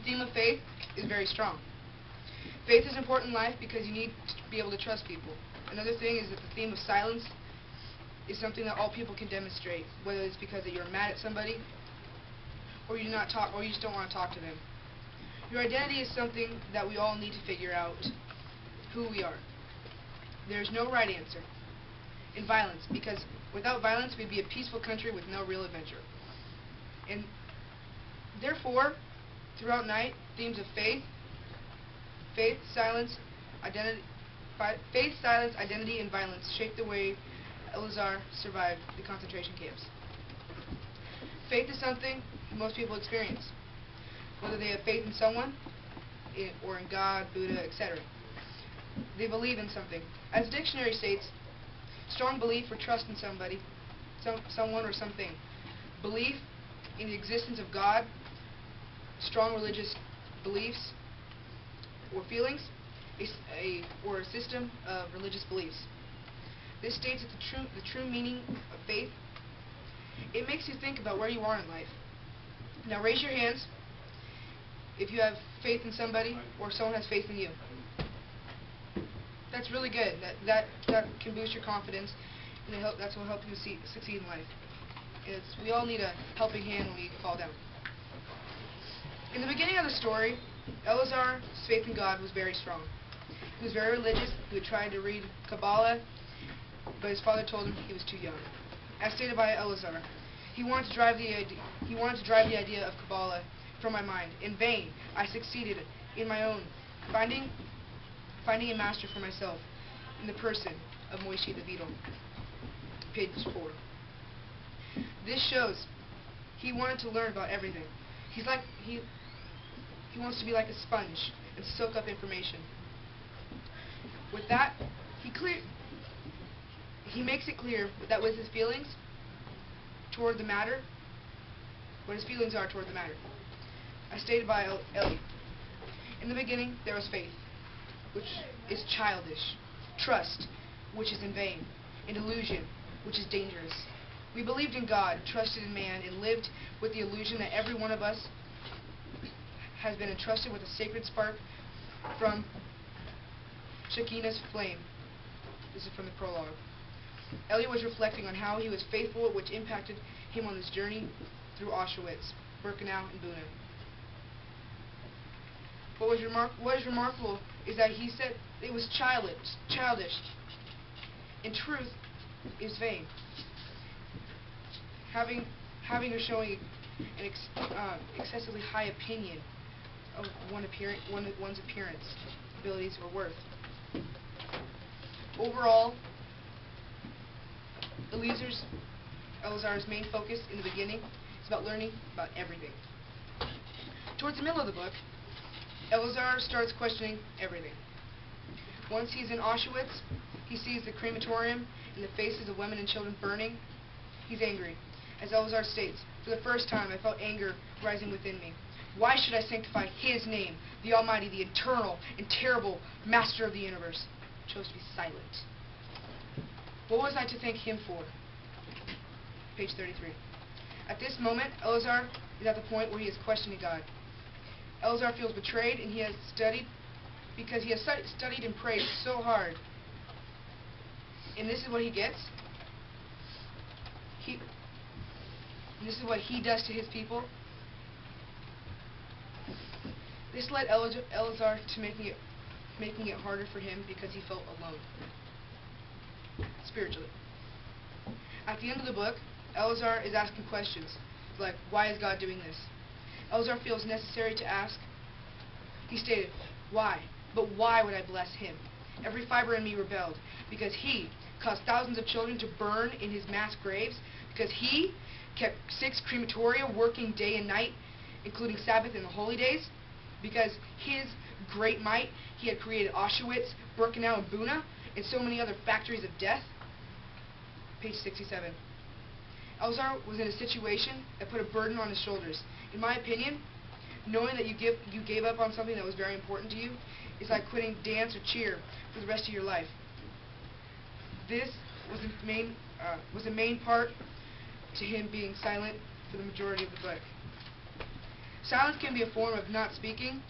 theme of faith is very strong. Faith is important in life because you need to be able to trust people. Another thing is that the theme of silence is something that all people can demonstrate, whether it's because that you're mad at somebody or you do not talk, or you just don't want to talk to them. Your identity is something that we all need to figure out who we are. There's no right answer in violence, because without violence we'd be a peaceful country with no real adventure. And therefore, throughout night, themes of faith, silence, identity, and violence shape the way Eleazar survived the concentration camps. Faith is something most people experience, whether they have faith in someone, or in God, Buddha, etc. They believe in something. As the dictionary states, strong belief or trust in somebody, someone or something. Belief in the existence of God, strong religious beliefs or feelings, or a system of religious beliefs. This states that the true meaning of faith. It makes you think about where you are in life. Now raise your hands if you have faith in somebody or someone has faith in you. That's really good. That can boost your confidence, and that's what will help you succeed in life. We all need a helping hand when we fall down. In the beginning of the story, Eleazar's faith in God was very strong. He was very religious. He would try to read Kabbalah, but his father told him he was too young. As stated by Eleazar, he wanted to drive the idea of Kabbalah from my mind. In vain, I succeeded in my own finding a master for myself in the person of Moishi the beetle. Page 4. This shows he wanted to learn about everything. He wants to be like a sponge and soak up information. With that, he makes it clear that with his feelings toward the matter, what his feelings are toward the matter. As stated by Eli, in the beginning there was faith, which is childish, trust, which is in vain, and illusion, which is dangerous. We believed in God, trusted in man, and lived with the illusion that every one of us has been entrusted with a sacred spark from Shekinah's flame. This is from the prologue. Eli was reflecting on how he was faithful, which impacted him on his journey through Auschwitz, Birkenau, and Buna. What is remarkable is that he said it was childish. In truth, is vain. Having or showing an excessively high opinion of one's appearance, abilities, or worth. Overall, Eleazar's main focus in the beginning is about learning about everything. Towards the middle of the book, Eleazar starts questioning everything. Once he's in Auschwitz, he sees the crematorium and the faces of women and children burning. He's angry. As Eleazar states, for the first time I felt anger rising within me. Why should I sanctify His name, the Almighty, the eternal and terrible Master of the universe? I chose to be silent. What was I to thank Him for? Page 33. At this moment, Eleazar is at the point where he is questioning God. Eleazar feels betrayed, and he has studied and prayed so hard. And this is what he gets. This is what he does to his people. This led Eleazar to making it harder for him because he felt alone spiritually. At the end of the book, Eleazar is asking questions like, why is God doing this? Eleazar feels necessary to ask. He stated, why? But why would I bless him? Every fiber in me rebelled because he caused thousands of children to burn in his mass graves, because he kept 6 crematoria working day and night, including Sabbath and the holy days, because his great might, he had created Auschwitz, Birkenau, and Buna, and so many other factories of death. Page 67. Eleazar was in a situation that put a burden on his shoulders. In my opinion, knowing that you gave up on something that was very important to you is like quitting dance or cheer for the rest of your life. This was the main part to him being silent for the majority of the book. Silence can be a form of not speaking.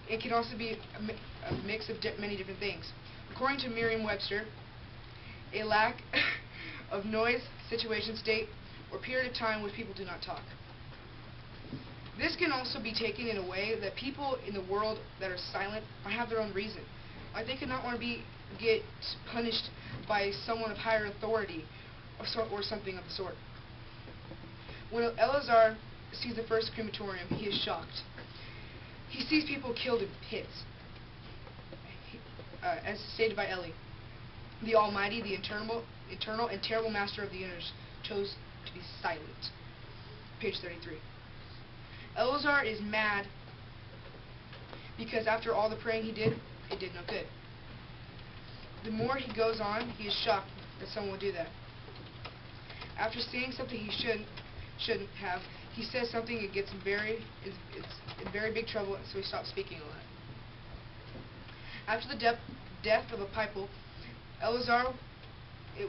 It can also be a mix of many different things. According to Merriam-Webster, a lack of noise, situation, state, or period of time when people do not talk. This can also be taken in a way that people in the world that are silent have their own reason. Like they could not want to get punished by someone of higher authority or something of the sort. When Eleazar sees the first crematorium, he is shocked. He sees people killed in pits, as stated by Eli. The Almighty, the eternal and terrible Master of the universe, chose to be silent. Page 33. Eleazar is mad because after all the praying he did, it did no good. The more he goes on, he is shocked that someone would do that. After saying something he shouldn't have, he says something and gets it's in very big trouble, so he stops speaking a lot. After the death of a piper, Eleazar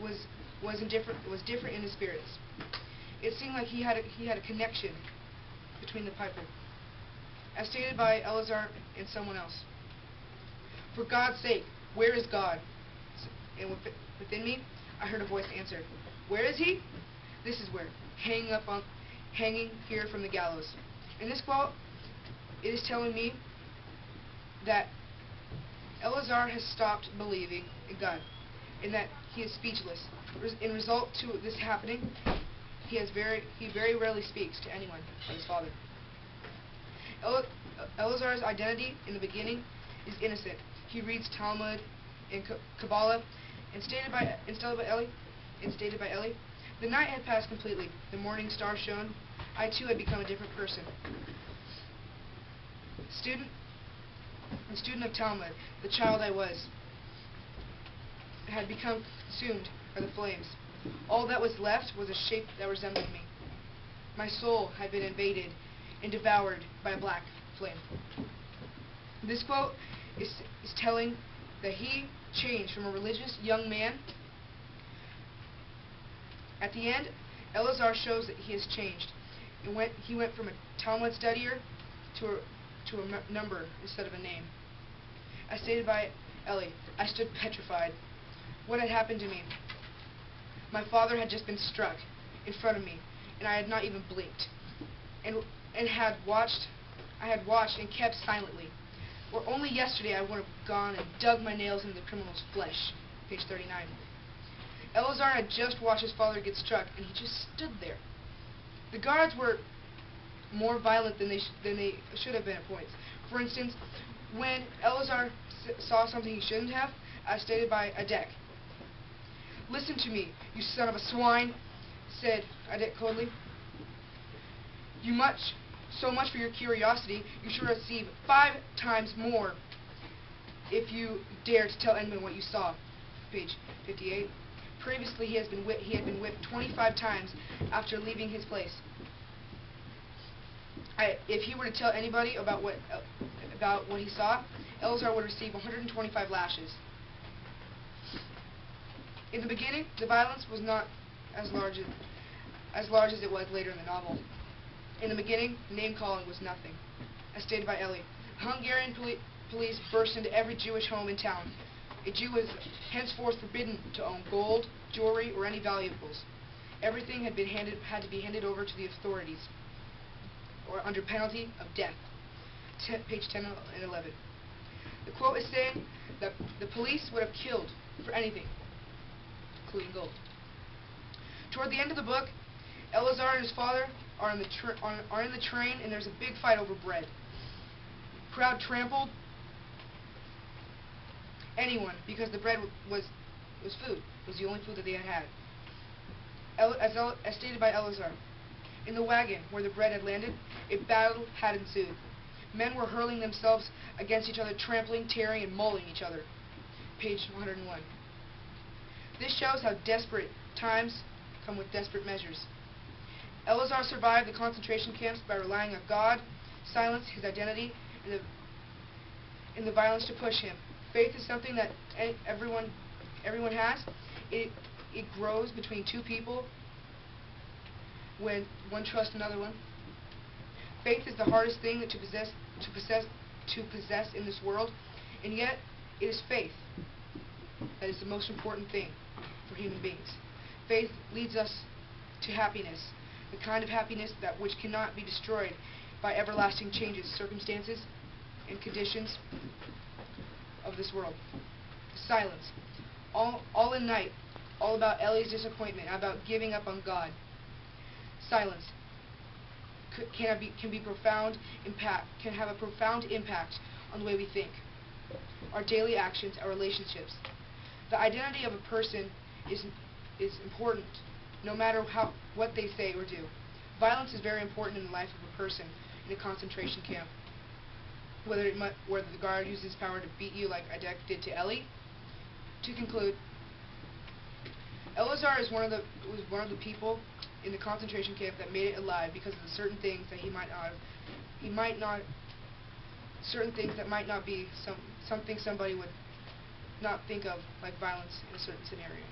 was different in his spirits. It seemed like he had a connection between the piper, as stated by Eleazar and someone else. For God's sake, where is God? And within me, I heard a voice answer, where is he? This is where, hanging here from the gallows. In this quote, it is telling me that Eleazar has stopped believing in God, and that he is speechless. In result to this happening, he very rarely speaks to anyone but his father. Eleazar's identity in the beginning is innocent. He reads Talmud and Kabbalah, and stated by Eli, the night had passed completely. The morning star shone. I too had become a different person. Student of Talmud, the child I was, had become consumed by the flames. All that was left was a shape that resembled me. My soul had been invaded and devoured by a black flame. This quote is telling that he changed from a religious young man. At the end, Eleazar shows that he has changed. He went from a Talmud studier to a number instead of a name. As stated by Eli, I stood petrified. What had happened to me? My father had just been struck in front of me, and I had not even blinked, and I had watched and kept silently. Or only yesterday I would have gone and dug my nails into the criminal's flesh. Page 39. Eleazar had just watched his father get struck, and he just stood there. The guards were more violent than they should have been at points. For instance, when Eleazar saw something he shouldn't have, as stated by Adek. Listen to me, you son of a swine, said Adek coldly. So much for your curiosity. You should receive 5 times more if you dare to tell anyone what you saw. Page 58. Previously, he had been whipped 25 times after leaving his place. If he were to tell anybody about what he saw, Eleazar would receive 125 lashes. In the beginning, the violence was not as large as it was later in the novel. In the beginning, name-calling was nothing. As stated by Eli, Hungarian police burst into every Jewish home in town. A Jew was henceforth forbidden to own gold, jewelry, or any valuables. Everything had to be handed over to the authorities, or under penalty of death. Page 10 and 11. The quote is saying that the police would have killed for anything, including gold. Toward the end of the book, Eleazar and his father are in the train, and there's a big fight over bread. Crowd trampled anyone because the bread was food. It was the only food that they had. As stated by Eleazar, in the wagon where the bread had landed, a battle had ensued. Men were hurling themselves against each other, trampling, tearing, and mauling each other. Page 101. This shows how desperate times come with desperate measures. Eleazar survived the concentration camps by relying on God, silence, his identity, and the violence to push him. Faith is something that everyone has. It grows between two people when one trusts another one. Faith is the hardest thing to possess in this world, and yet it is faith that is the most important thing for human beings. Faith leads us to happiness, the kind of happiness that which cannot be destroyed by everlasting changes, circumstances, and conditions of this world. Silence. All in night, all about Ellie's disappointment, about giving up on God. Silence can have a profound impact on the way we think, our daily actions, our relationships. The identity of a person is important, no matter what they say or do. Violence is very important in the life of a person in a concentration camp. Whether the guard uses power to beat you like Adek did to Ellie. To conclude, Elazar was one of the people in the concentration camp that made it alive because of the certain things that certain things that might not be something somebody would not think of, like violence in a certain scenario.